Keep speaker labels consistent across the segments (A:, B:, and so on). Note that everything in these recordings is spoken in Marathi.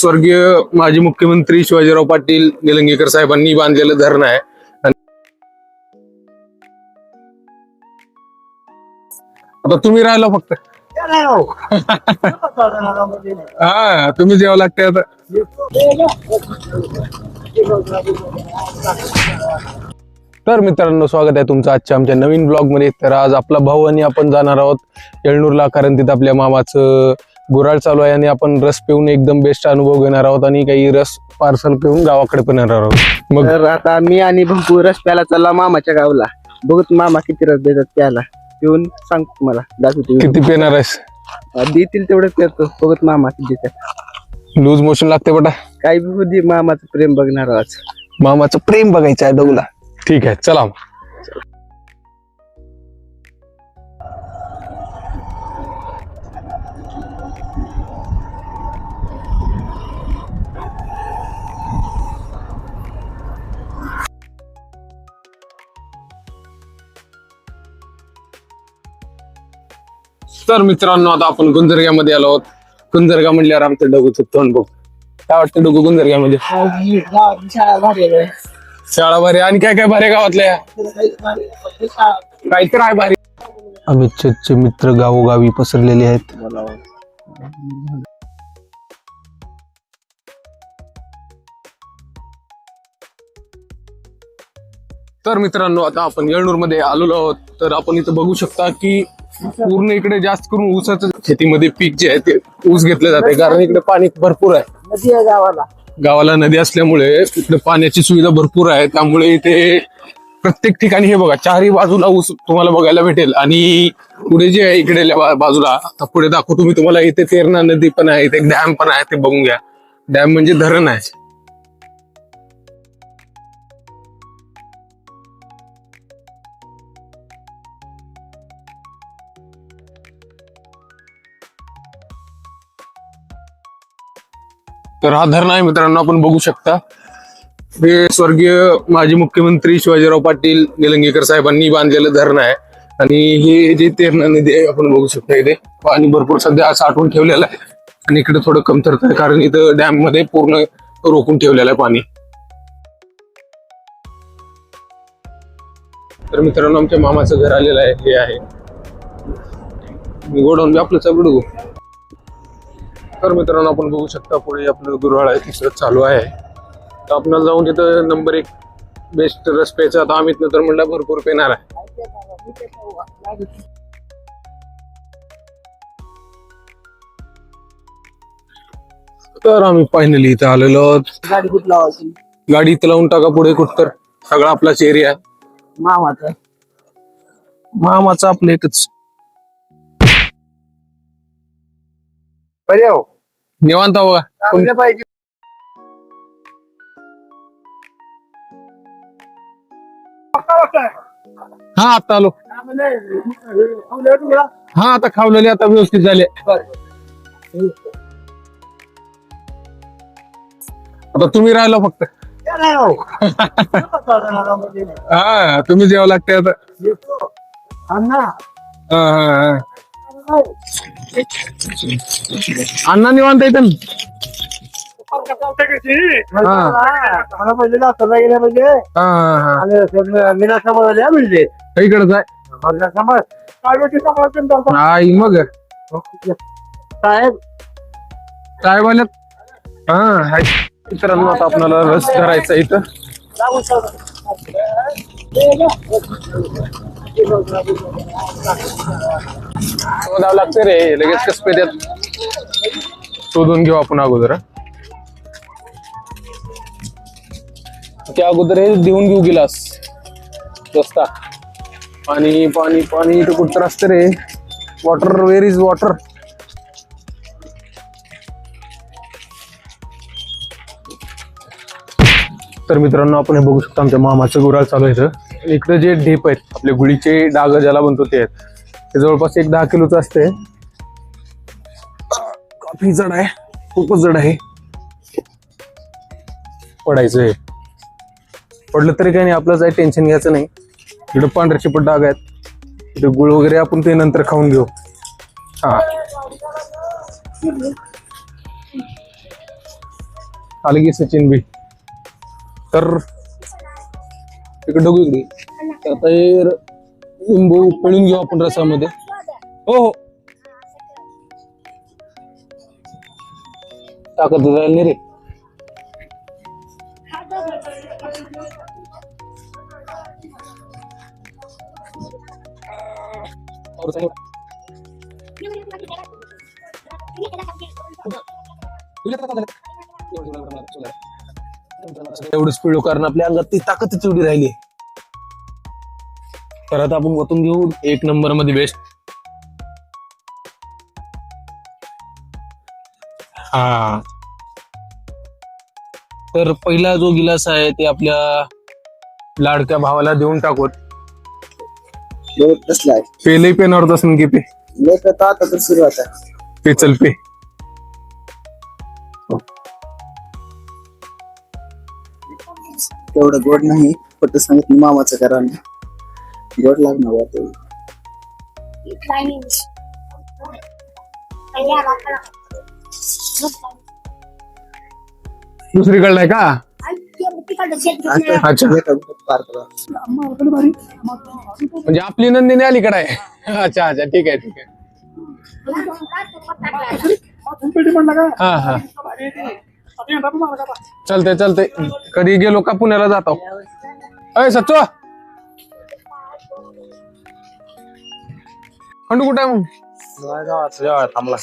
A: स्वर्गीय माजी मुख्यमंत्री शिवाजीराव पाटील निलंगेकर साहेबांनी बांधलेलं धरण आहे. आता तुम्ही राहिला फक्त हा तुम्ही जेव्हा लागते आता. तर मित्रांनो, स्वागत आहे तुमचं आजच्या आमच्या नवीन ब्लॉग मध्ये. तर आज आपला भाऊ आणि आपण जाणार आहोत येळनूरला, कारण तिथं आपल्या मामाचं गुऱ्हाळ चालू आहे आणि आपण रस पिऊन एकदम बेस्ट अनुभव घेणार आहोत आणि काही रस पार्सल पिऊन गावाकडे पण येणार आहोत.
B: मग आता मी आणि भंपू रस प्याला चालला मामाच्या गावला. बघत मामा किती रस देतात प्याला, पिऊन सांग तुम्हाला दाखवतो
A: किती पिणार आहेस.
B: देतील तेवढं पेतो. बघत मामा किती देतात.
A: लूज मोशन लागते बेटा.
B: काही बी मामाचं प्रेम बघणार आज.
A: मामाचं प्रेम बघायचं आहे डौला. ठीक आहे, चला. तर मित्रांनो, आता आपण गुंजरग्यामध्ये आलो आहोत. गुंजरगा म्हणल्यावर आमचं डगूचं तोंड बघ. काय वाटतं डगू गुंजरग्यामध्ये? शाळा भारी आणि काय काय भारी गावातल्या काहीतर आहे भारी. अमितचे मित्र गावोगावी पसरलेले आहेत. तर मित्रांनो, आता आपण येळनूर मध्ये आलेलो आहोत. तर आपण इथं बघू शकता की पूर्ण इकडे जास्त करून ऊसाचं शेतीमध्ये पीक जे आहे ते ऊस घेतले जाते, कारण इकडे पाणी भरपूर आहे.
B: नदी आहे
A: गावाला नदी असल्यामुळे इकडे पाण्याची सुविधा भरपूर आहे. त्यामुळे इथे प्रत्येक ठिकाणी हे बघा, चारही बाजूला ऊस तुम्हाला बघायला भेटेल. आणि पुढे जे आहे इकडे बाजूला, आता पुढे दाखवतो मी तुम्हाला, इथे तेरणा नदी पण आहे, इथे डॅम पण आहे, ते बघून घ्या. डॅम म्हणजे धरण आहे. तर हा धरण आहे मित्रांनो, आपण बघू शकता. हे स्वर्गीय माजी मुख्यमंत्री शिवाजीराव पाटील निलंगेकर साहेबांनी बांधलेलं धरण आहे. आणि हे जे तेरणा नदी आहे आपण बघू शकता, इथे पाणी भरपूर सध्या साठवून ठेवलेलं आहे. आणि इकडे थोडं कमतरता आहे, कारण इथं डॅम मध्ये पूर्ण रोखून ठेवलेलं आहे पाणी. तर मित्रांनो, आमच्या मामाचं घर आलेलं आहे. हे आहे गोडाऊन आपलं सगळं. तर मित्रांनो, आपण बघू शकता पुढे आपलं गुऱ्हाळ आहे, तिसरं चालू आहे. तर आपल्याला जाऊन तिथं नंबर 1 बेस्ट रस प्यायचा. आता आम्ही तर म्हणलं भरपूर पेणार आहे. तर आम्ही फायनली इथं आलेलो आहोत.
B: गाडी कुठं लावायची?
A: गाडी इथं लावून टाका पुढे कुठं, तर सगळा आपलाच एरिया आहे. मामाचं आपलं एकच. निवांत बघा.
B: पाहिजे.
A: हा आता आलो. हा आता खावलेले, आता व्यवस्थित झाले. आता तुम्ही राहिला फक्त हा तुम्ही जेव्हा लागते आता. अण्णा निवांत येत इकडच आहे. मग साहेब आल्यात. हा मित्रांनो, आता आपल्याला रस करायचा इथं. शोधावं लागते रे, लगेच कस पेद्यात शोधून घेऊ आपण अगोदर. त्या अगोदर हे देऊन घेऊ गिलास रस्ता. पाणी पाणी पाणी इथं कुठं असतं रे. Water, where is water. तर मित्रांनो, आपण हे बघू शकतो आमच्या मामाचं गुऱ्हाळ चालू आहे. इकडे जे ढेप आहेत आपले गुळीचे डाग ज्याला म्हणतो ते आहेत, ते जवळपास 10 किलोचं असते. काफी जड आहे, खूपच जड आहे. पडायचंय, पडलं तरी काही नाही, आपलं काही टेन्शन घ्यायचं नाही. इकडे पांढरे चिपट डाग आहेत, इथे गुळ वगैरे आपण ते नंतर खाऊन घेऊ. हा आलं की सचिन बी. तर इकडे बघू इकडे. तर आता हे लिंबू पिळून घेऊ आपण रसामध्ये. हो हो टाकत जाईल नाही रे. एवढंच पिळू कारण आपल्या अंगात ती ताकदच एवढी राहिली. तर आता आपण ओतून घेऊ एक नंबर मध्ये बेस्ट. हा तर पहिला जो गिलास आहे ते आपल्या लाडक्या भावाला देऊन टाकू.
B: कसला आहे
A: पेले पेनावर तसं की पे
B: लेख आता तर सुरुवात आहे.
A: पे चल पे.
B: तेवढं गोड नाही फक्त सांगत मामाचं कारण गोड लागणार होतं.
A: दुसरीकडे आहे का? अच्छा म्हणजे आपली नंदिनी अलीकडे आहे. अच्छा अच्छा ठीक आहे ठीक आहे. हा हा चलते चलते. कधी गेलो का पुण्याला जातो. अय सच्चो खंडू कुठे आहे मग?
B: थांबला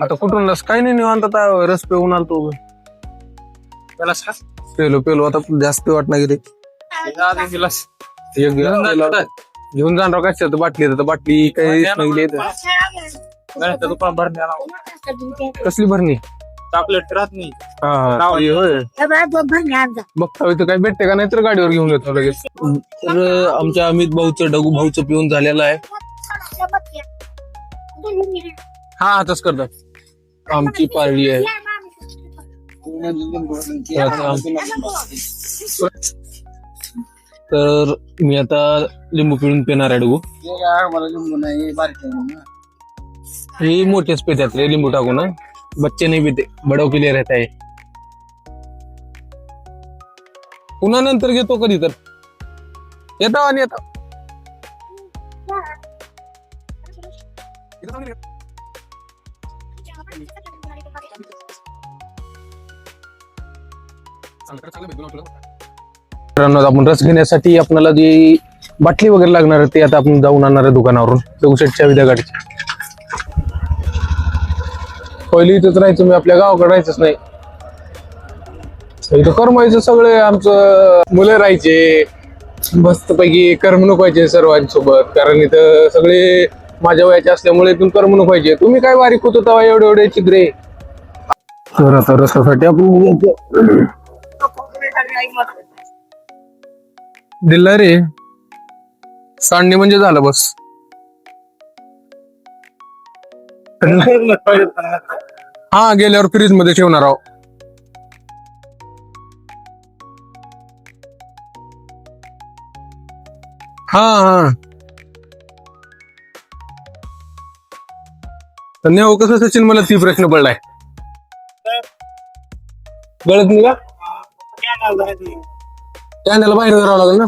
A: आता कुठून रस काही नाही निवांत आता रस पिऊन आलतो. पेलो पेलो आता जास्त वाटणार की ते घेऊन जाणार काय बाटली बाटली काही कसली भरणी
C: चॉकलेट राहत नाही.
A: बघता इथं काही भेटते का नाही तर गाडीवर घेऊन येतो लगेच. तर आमच्या अमित भाऊचं डगू भाऊचं पिऊन झालेलं आहे. हा आताच करतात आमची पारडी आहे. तर मी आता लिंबू पिळून पिणार आहे डगू.
B: मला लिंबू नाही बारीक
A: हे मोठेच पितात रे लिंबू टाकून. बच्चे नाही पिते बडो के लिए रहता है. पुन्हा नंतर घेतो कधी तर येतो आणि येतो. आपण रस घेण्यासाठी आपल्याला जी बाटली वगैरे लागणार आहे ते आता आपण जाऊन आणणार आहे दुकानावरून. दगडूशेठच्या विद्या गाडीची. पहिली इथंच राहायचं मी आपल्या गावाकडे राहायचंच नाही. इथं करमायचं सगळे आमचं मुलं राहायचे मस्तपैकी करमणूक व्हायचे सर्वांसोबत. कारण इथं सगळे माझ्या वयाचे असल्यामुळे इथून करमणूक व्हायचे. तुम्ही काय बारीक होतो तेव्हा एवढे एवढे चित्रे. तर आता रसासाठी आपण दिला रे सांडणे म्हणजे झालं बस. हा गेल्यावर फ्रीज मध्ये ठेवणार आहो. हा हा तर कसं सचिन मला ती प्रश्न पडलाय. गळत नाही का? कॅनला बाहेर करावं लागेल ना.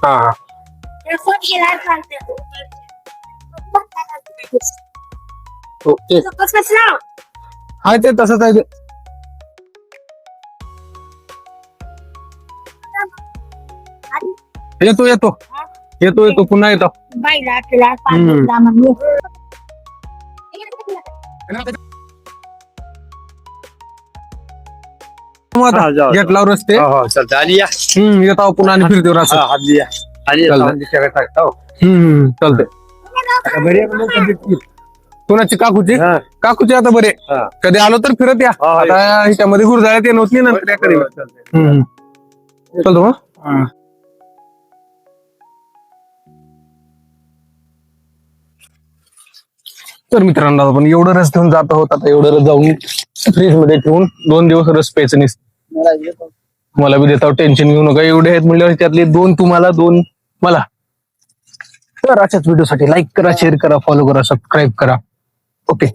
A: हा हा ओके हाय ते तसंच आहे ते. येतो येतो येतो येतो पुन्हा येतो. घेतला रस्ते येतो पुन्हा आणि फिरतो रस्ता. चालते कोणाची काकूची काकूची आता बरे कधी आलो तर फिरत या. आता ह्याच्यामध्ये गुरुजाळ्यात येणं होत नाही नंतर या कधी चलतो. तर मित्रांनो आपण एवढं रस घेऊन जात आहोत. आता एवढं रस जाऊन फ्रीज मध्ये ठेवून 2 दिवस रस प्यायचं नाही. मला बी देता टेन्शन घेऊ नका. एवढे आहेत म्हणजे त्यातले 2 तुम्हाला 2 मला. तर अशाच व्हिडिओसाठी लाईक करा शेअर करा फॉलो करा सबस्क्राईब करा. ओके.